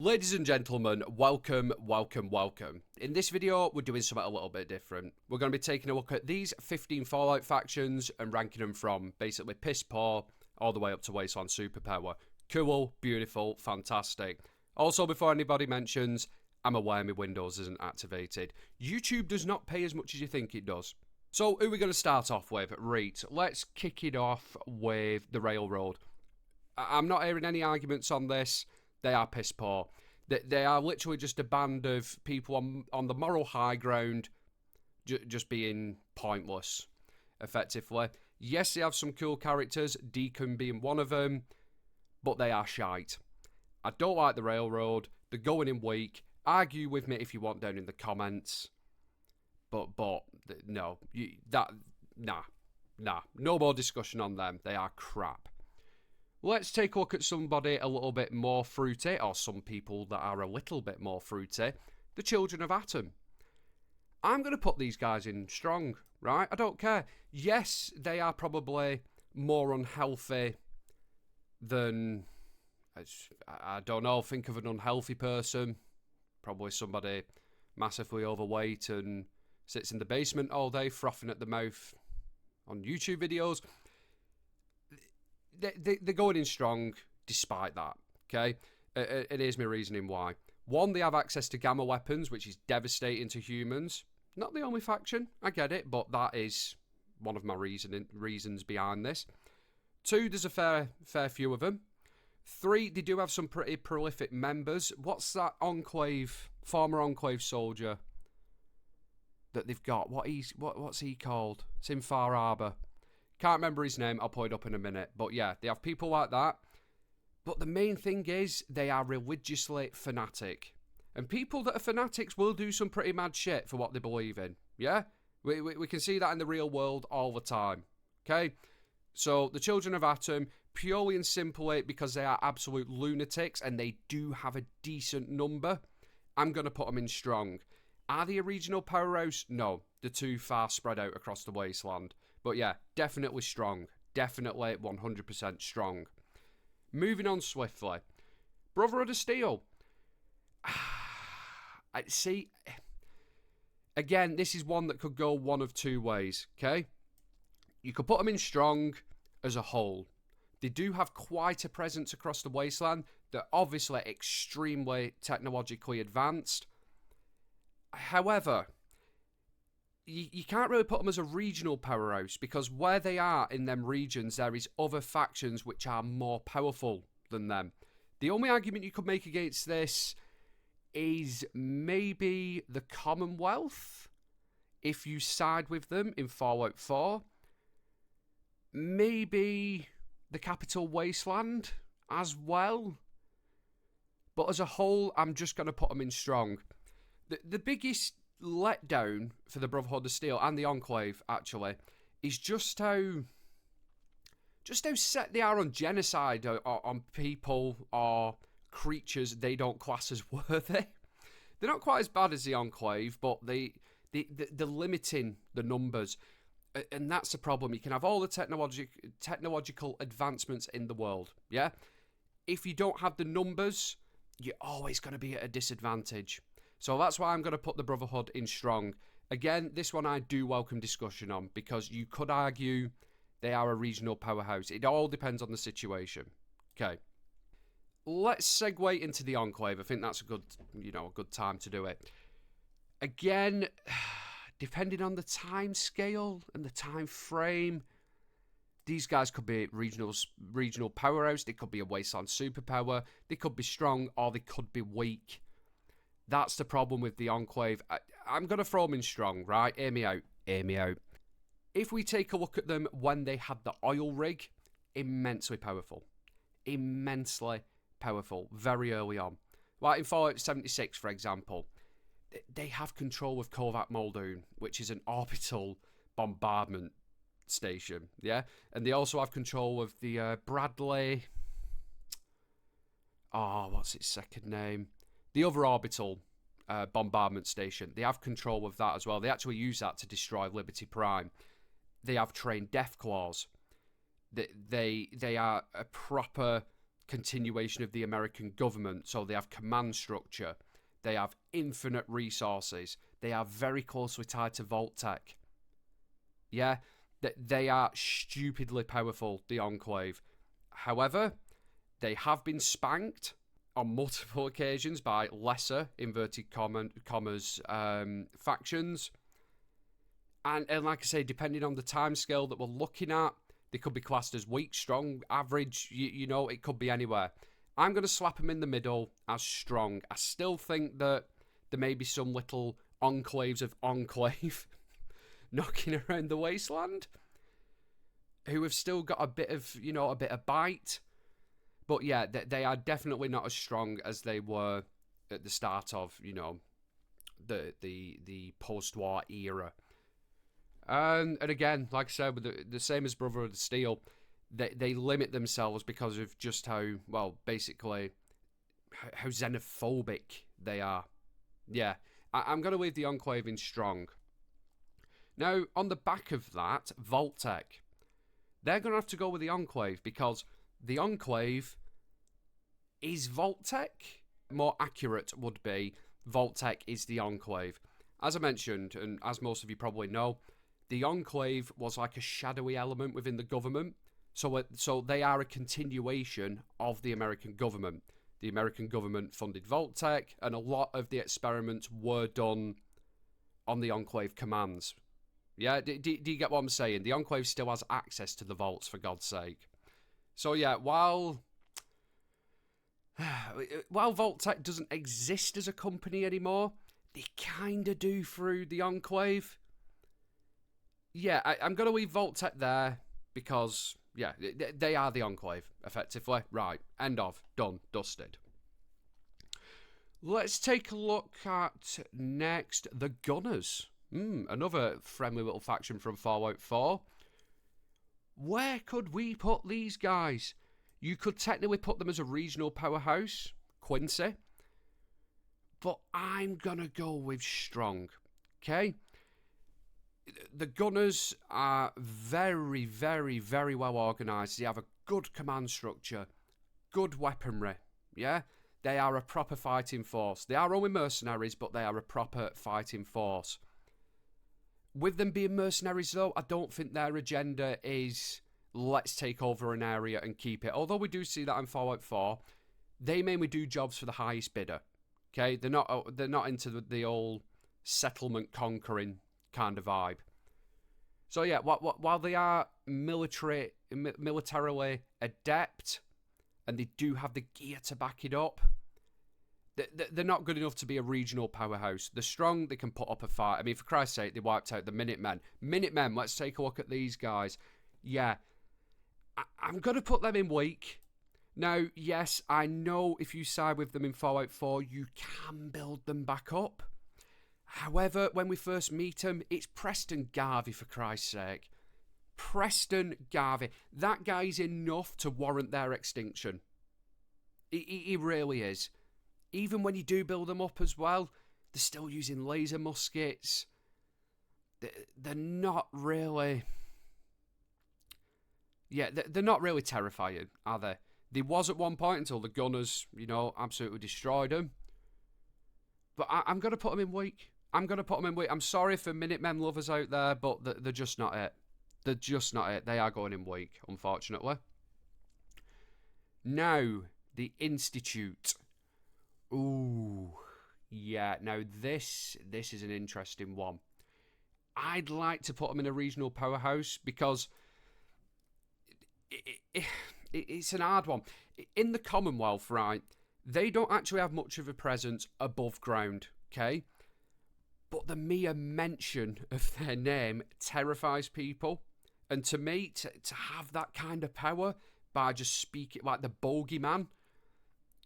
Ladies and gentlemen, welcome. In this video, we're doing something a little bit different. We're going to be taking a look at these 15 Fallout factions and ranking them from basically piss poor all the way up to Wasteland Superpower. Cool, beautiful, fantastic. Also, before anybody mentions, I'm aware my Windows isn't activated. YouTube does not pay as much as you think it does. So, who are we going to start off with? Right, let's kick it off with the Railroad. I'm not hearing any arguments on this. They are piss poor. They are literally just a band of people on the moral high ground, just being pointless, effectively. Yes, they have some cool characters, Deacon being one of them, but they are shite. I don't like the Railroad. They're going in weak. Argue with me if you want down in the comments. But no, nah. No more discussion on them. They are crap. Let's take a look at somebody a little bit more fruity, or some people that are a little bit more fruity, the Children of Atom. I'm going to put these guys in strong, right? I don't care. Yes, they are probably more unhealthy than, I don't know, think of an unhealthy person. Probably somebody massively overweight and sits in the basement all day, frothing at the mouth on YouTube videos. They're going in strong despite that, okay? It is my reasoning why. One, they have access to gamma weapons, which is devastating to humans. Not the only faction, I get it, but that is one of my reasons behind this. Two, there's a fair few of them. Three, they do have some pretty prolific members. What's that former Enclave soldier that they've got? What's he called? It's in Far Harbor. Can't remember his name, I'll pull it up in a minute. But yeah, they have people like that. But the main thing is, they are religiously fanatic. And people that are fanatics will do some pretty mad shit for what they believe in. Yeah? We can see that in the real world all the time. Okay? So, the Children of Atom, purely and simply because they are absolute lunatics and they do have a decent number, I'm going to put them in strong. Are they a regional powerhouse? No. They're too far spread out across the wasteland. But yeah, definitely strong. Definitely 100% strong. Moving on swiftly. Brotherhood of Steel. I see. Again, this is one that could go one of two ways, okay? You could put them in strong as a whole. They do have quite a presence across the wasteland. They're obviously extremely technologically advanced. However, you can't really put them as a regional powerhouse because where they are in them regions, there is other factions which are more powerful than them. The only argument you could make against this is maybe the Commonwealth, if you side with them in Fallout 4. Maybe the Capital Wasteland as well. But as a whole, I'm just going to put them in strong. The biggest letdown for the Brotherhood of Steel and the Enclave, actually, is just how set they are on genocide on people or creatures they don't class as worthy. They're not quite as bad as the Enclave, but they're limiting the numbers. And that's the problem. You can have all the technological advancements in the world, yeah? If you don't have the numbers, you're always going to be at a disadvantage. So that's why I'm going to put the Brotherhood in strong. Again, this one I do welcome discussion on because you could argue they are a regional powerhouse. It all depends on the situation. Okay. Let's segue into the Enclave. I think that's a good time to do it. Again, depending on the time scale and the time frame, these guys could be regional powerhouse. They could be a wasteland superpower. They could be strong or they could be weak. That's the problem with the Enclave. I'm going to throw them in strong, right? Hear me out. If we take a look at them when they had the oil rig, immensely powerful. Very early on. Like in Fallout 76, for example, they have control of Kovat Muldoon, which is an orbital bombardment station, yeah? And they also have control of the Bradley... what's its second name? The other orbital bombardment station, they have control of that as well. They actually use that to destroy Liberty Prime. They have trained Deathclaws. They are a proper continuation of the American government. So they have command structure. They have infinite resources. They are very closely tied to Vault-Tec. Yeah, they are stupidly powerful, the Enclave. However, they have been spanked on multiple occasions by lesser, inverted commas, factions. And like I say, depending on the timescale that we're looking at, they could be classed as weak, strong, average, you know, it could be anywhere. I'm going to slap them in the middle as strong. I still think that there may be some little enclaves of Enclave knocking around the wasteland who have still got a bit of, you know, a bit of bite. But yeah, they are definitely not as strong as they were at the start of, you know, the post-war era. And again, like I said, with the same as Brotherhood of Steel, they limit themselves because of just how, well, basically, how xenophobic they are. Yeah, I'm going to leave the Enclave in strong. Now, on the back of that, Vault-Tec. They're going to have to go with the Enclave because the Enclave is Vault-Tec. More accurate would be Vault-Tec is the Enclave. As I mentioned, and as most of you probably know, the Enclave was like a shadowy element within the government. So they are a continuation of the American government. The American government funded Vault-Tec, and a lot of the experiments were done on the Enclave commands. Yeah, do you get what I'm saying? The Enclave still has access to the vaults, for God's sake. So yeah, while Vault-Tec doesn't exist as a company anymore, they kind of do through the Enclave. Yeah, I'm going to leave Vault-Tec there because, yeah, they are the Enclave, effectively. Right, end of, done, dusted. Let's take a look at next, the Gunners. Another friendly little faction from Fallout 4. Where could we put these guys? You could technically put them as a regional powerhouse, Quincy. But I'm going to go with strong, okay? The Gunners are very, very, very well organised. They have a good command structure, good weaponry, yeah? They are a proper fighting force. They are only mercenaries, but they are a proper fighting force. With them being mercenaries, though, I don't think their agenda is let's take over an area and keep it. Although we do see that in Fallout 4, they mainly do jobs for the highest bidder, okay? They're not into the old settlement conquering kind of vibe. So yeah, while they are militarily adept, and they do have the gear to back it up, they're not good enough to be a regional powerhouse. They're strong, they can put up a fight. I mean, for Christ's sake, they wiped out the Minutemen. Minutemen, let's take a look at these guys. Yeah, I'm going to put them in weak. Now, yes, I know if you side with them in Fallout 4, you can build them back up. However, when we first meet them, it's Preston Garvey, for Christ's sake. Preston Garvey. That guy's enough to warrant their extinction. He really is. Even when you do build them up as well, they're still using laser muskets. They're not really... Yeah, they're not really terrifying, are they? They was at one point until the Gunners, you know, absolutely destroyed them. But I'm going to put them in weak. I'm going to put them in weak. I'm sorry for Minutemen lovers out there, but they're just not it. They're just not it. They are going in weak, unfortunately. Now, the Institute. Ooh, yeah. Now, this is an interesting one. I'd like to put them in a regional powerhouse because it's an hard one. In the Commonwealth, right, they don't actually have much of a presence above ground, okay? But the mere mention of their name terrifies people. And to me, to have that kind of power by just speaking like the bogeyman,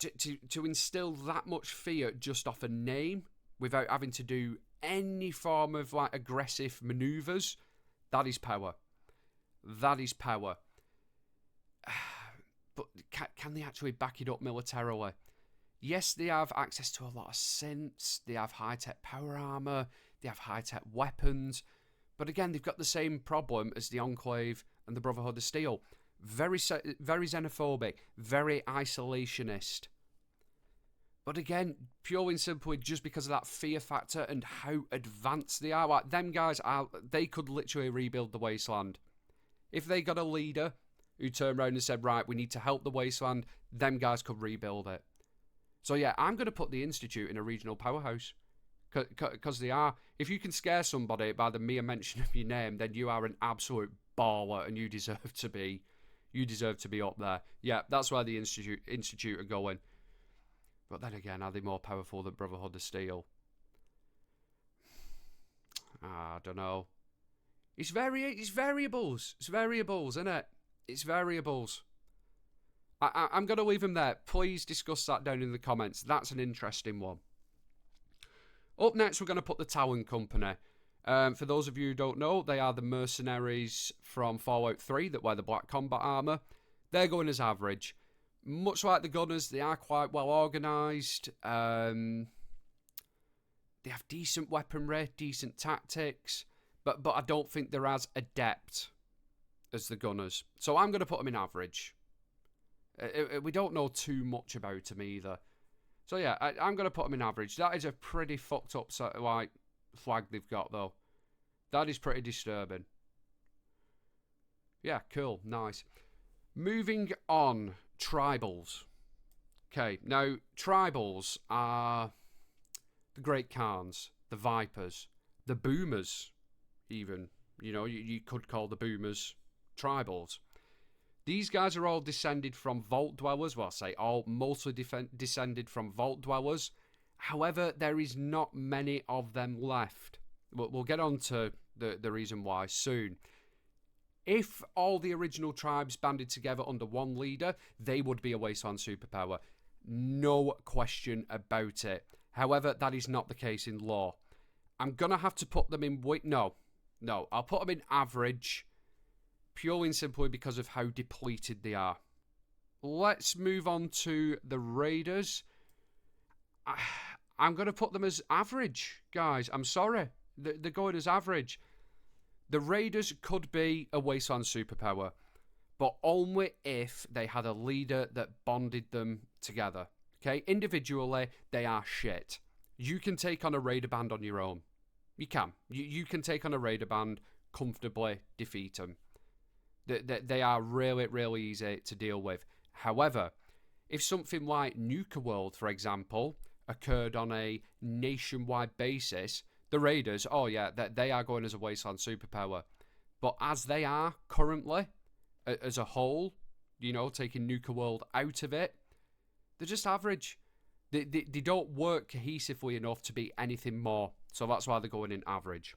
to instill that much fear just off a name without having to do any form of like aggressive maneuvers, that is power. That is power. But can they actually back it up militarily? Yes, they have access to a lot of synths, they have high-tech power armor, they have high-tech weapons, but again, they've got the same problem as the Enclave and the Brotherhood of Steel. very xenophobic, very isolationist. But again, purely and simply just because of that fear factor and how advanced they are. Like, them guys, they could literally rebuild the wasteland. If they got a leader who turned around and said, right, we need to help the wasteland, them guys could rebuild it. So yeah, I'm going to put the Institute in a regional powerhouse. Because they are. If you can scare somebody by the mere mention of your name, then you are an absolute baller and you deserve to be up there. Yeah, that's where the Institute are going. But then again, are they more powerful than Brotherhood of Steel? I don't know. It's variables. It's variables, isn't it? It's variables. I'm going to leave them there. Please discuss that down in the comments. That's an interesting one. Up next, we're going to put the Talon Company. For those of you who don't know, they are the mercenaries from Fallout 3 that wear the black combat armour. They're going as average. Much like the Gunners, they are quite well organised. They have decent weaponry, decent tactics, but I don't think they're as adept as the Gunners. So I'm going to put them in average. We don't know too much about them either. So yeah, I'm going to put them in average. That is a pretty fucked up flag they've got, though. That is pretty disturbing. Yeah, cool, nice. Moving on. Tribals. Okay, now tribals are the Great Kahns, the Vipers, the Boomers, even. You know, you could call the Boomers tribals. These guys are all descended from Vault Dwellers. Well, I say all, mostly descended from Vault Dwellers. However, there is not many of them left. We'll get on to the reason why soon. If all the original tribes banded together under one leader, they would be a wasteland superpower. No question about it. However, that is not the case in lore. I'm going to have to put them in... No, I'll put them in average, purely and simply because of how depleted they are. Let's move on to the Raiders. I'm going to put them as average, guys. I'm sorry. They're going as average. The Raiders could be a wasteland superpower, but only if they had a leader that bonded them together. Okay? Individually, they are shit. You can take on a Raider band on your own. You can. You can take on a Raider band, comfortably defeat them. They are really, really easy to deal with. However, if something like Nuka World, for example, occurred on a nationwide basis, the Raiders, oh yeah, they are going as a wasteland superpower. But as they are currently, as a whole, you know, taking Nuka World out of it, they're just average. They don't work cohesively enough to be anything more. So that's why they're going in average.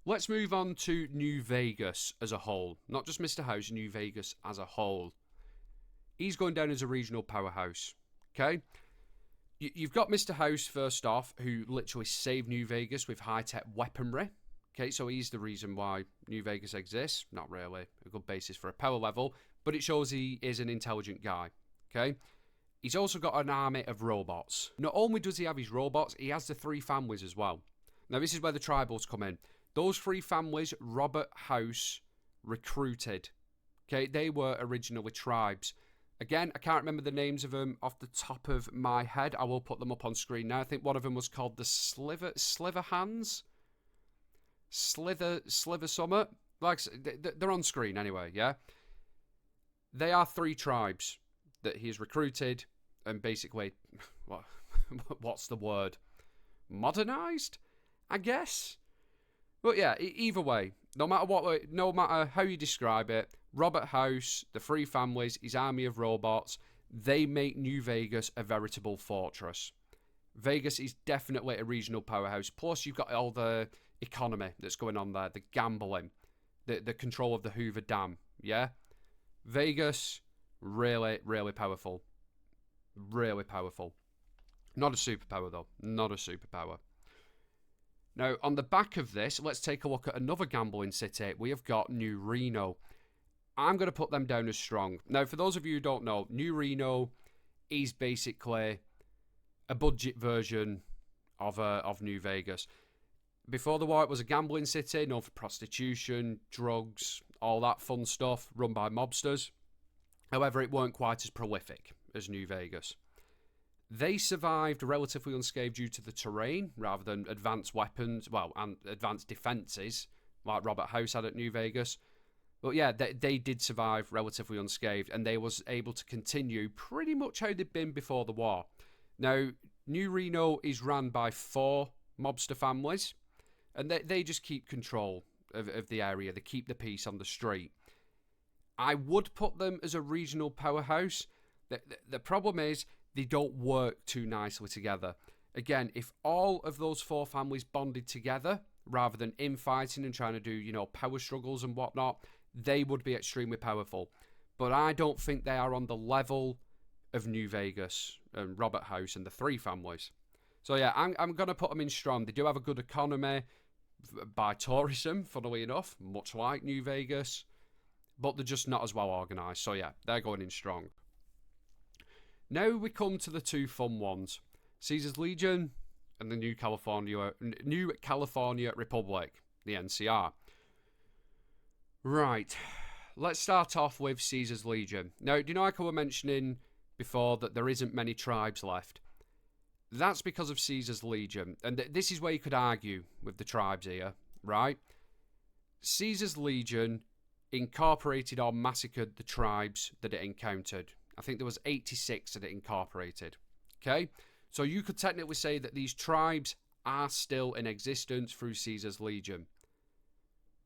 Let's move on to New Vegas as a whole. Not just Mr. House, New Vegas as a whole. He's going down as a regional powerhouse. Okay? You've got Mr. House, first off, who literally saved New Vegas with high-tech weaponry. Okay, so he's the reason why New Vegas exists. Not really a good basis for a power level, but it shows he is an intelligent guy. Okay? He's also got an army of robots. Not only does he have his robots, he has the 3 families as well. Now, this is where the tribals come in. Those 3 families, Robert House recruited. Okay, they were originally tribes. Again, I can't remember the names of them off the top of my head. I will put them up on screen now. I think one of them was called the Sliver Hands? Slither Summit? Like, they're on screen anyway, yeah? They are 3 tribes that he has recruited and basically, what's the word? Modernized, I guess? But yeah, either way, no matter how you describe it, Robert House, the 3 families, his army of robots, they make New Vegas a veritable fortress. Vegas is definitely a regional powerhouse. Plus, you've got all the economy that's going on there, the gambling, the control of the Hoover Dam, yeah? Vegas, really, really powerful. Really powerful. Not a superpower, though. Not a superpower. Now, on the back of this, let's take a look at another gambling city. We have got New Reno. I'm going to put them down as strong. Now, for those of you who don't know, New Reno is basically a budget version of New Vegas. Before the war, it was a gambling city, known for prostitution, drugs, all that fun stuff, run by mobsters. However, it weren't quite as prolific as New Vegas. They survived relatively unscathed due to the terrain, rather than advanced weapons, and advanced defences, like Robert House had at New Vegas. But yeah, they did survive relatively unscathed, and they was able to continue pretty much how they'd been before the war. Now, New Reno is ran by 4 mobster families, and they just keep control of the area. They keep the peace on the street. I would put them as a regional powerhouse. The problem is they don't work too nicely together. Again, if all of those 4 families bonded together, rather than infighting and trying to do, power struggles and whatnot, they would be extremely powerful. But I don't think they are on the level of New Vegas and Robert House and the 3 families. So yeah, I'm going to put them in strong. They do have a good economy by tourism, funnily enough, much like New Vegas. But they're just not as well organised. So yeah, they're going in strong. Now we come to the 2 fun ones. Caesar's Legion and the New California Republic, the NCR. Right, let's start off with Caesar's Legion. Now, do you know, like I was mentioning before, that there isn't many tribes left? That's because of Caesar's Legion. And this is where you could argue with the tribes here, right? Caesar's Legion incorporated or massacred the tribes that it encountered. I think there was 86 that it incorporated. Okay? So you could technically say that these tribes are still in existence through Caesar's Legion.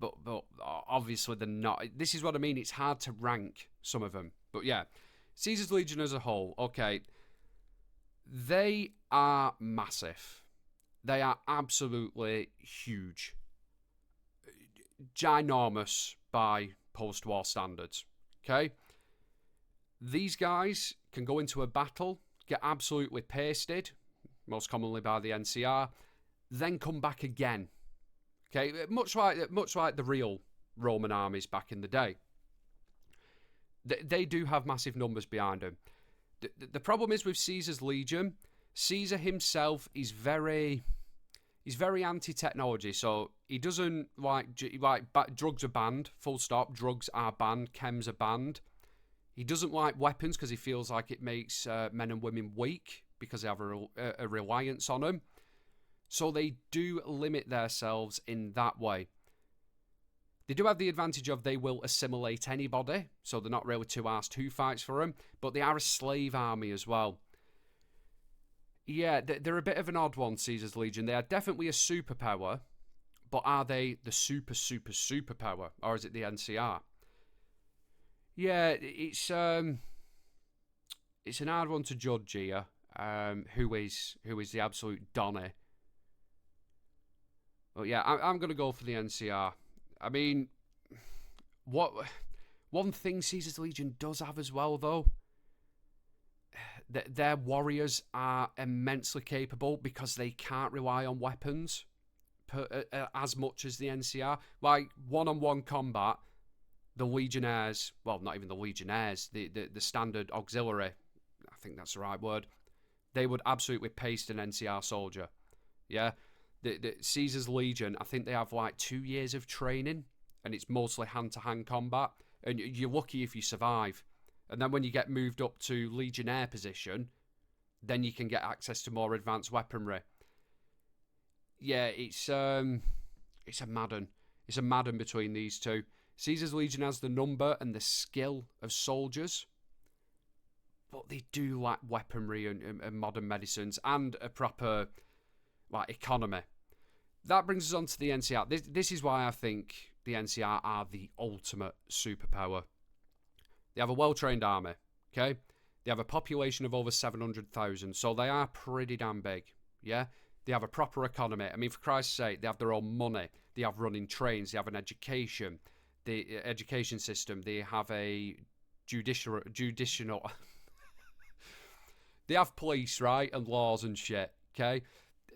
But obviously they're not. This is what I mean. It's hard to rank some of them. But yeah, Caesar's Legion as a whole, okay, they are massive. They are absolutely huge. Ginormous by post-war standards. Okay? These guys can go into a battle, get absolutely pasted, most commonly by the NCR, then come back again. Okay, much like the real Roman armies back in the day. They do have massive numbers behind them. The problem is with Caesar's Legion, Caesar himself is very anti-technology, so he doesn't drugs are banned, full stop, drugs are banned, chems are banned. He doesn't like weapons because he feels like it makes men and women weak because they have a reliance on them. So they do limit themselves in that way. They do have the advantage of they will assimilate anybody, so they're not really too asked who fights for them, but they are a slave army as well. Yeah, they're a bit of an odd one, Caesar's Legion. They are definitely a superpower, but are they the superpower, or is it the NCR? Yeah, it's an hard one to judge here. Who is the absolute Donny? Well, yeah, I'm going to go for the NCR. I mean, one thing Caesar's Legion does have as well, though, their warriors are immensely capable because they can't rely on weapons as much as the NCR. Like, one-on-one combat, the Legionnaires, well, not even the Legionnaires, the standard auxiliary, I think that's the right word, they would absolutely paste an NCR soldier. Yeah? The Caesar's Legion, I think they have like 2 years of training, and it's mostly hand-to-hand combat, and you're lucky if you survive. And then when you get moved up to Legionnaire position, then you can get access to more advanced weaponry. Yeah, it's a Madden. It's a Madden between these two. Caesar's Legion has the number and the skill of soldiers, but they do lack weaponry and modern medicines and a proper economy. That brings us on to the NCR. This is why I think the NCR are the ultimate superpower. They have a well-trained army, okay? They have a population of over 700,000, so they are pretty damn big, yeah? They have a proper economy. I mean, for Christ's sake, they have their own money. They have running trains. They have an education. The education system. They have a judicial. They have police, right? And laws and shit, okay?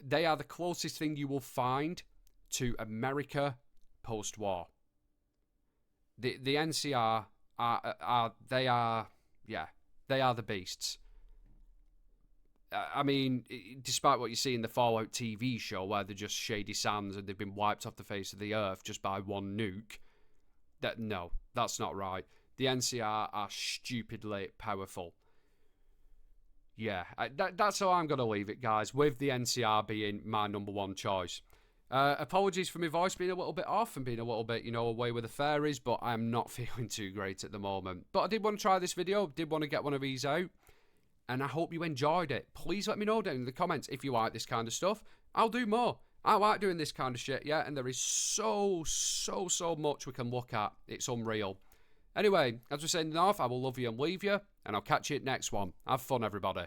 They are the closest thing you will find to America post-war. The NCR they are the beasts. I mean, despite what you see in the Fallout TV show, where they're just shady sands and they've been wiped off the face of the earth just by one nuke, no, that's not right. The NCR are stupidly powerful. Yeah, that's how I'm going to leave it, guys, with the NCR being my #1 choice. Apologies for my voice being a little bit off and being a little bit, away with the fairies, but I'm not feeling too great at the moment. But I did want to try this video, did want to get one of these out, and I hope you enjoyed it. Please let me know down in the comments if you like this kind of stuff. I'll do more. I like doing this kind of shit, yeah, and there is so much we can look at. It's unreal. Anyway, as we're saying off, I will love you and leave you, and I'll catch you next one. Have fun, everybody.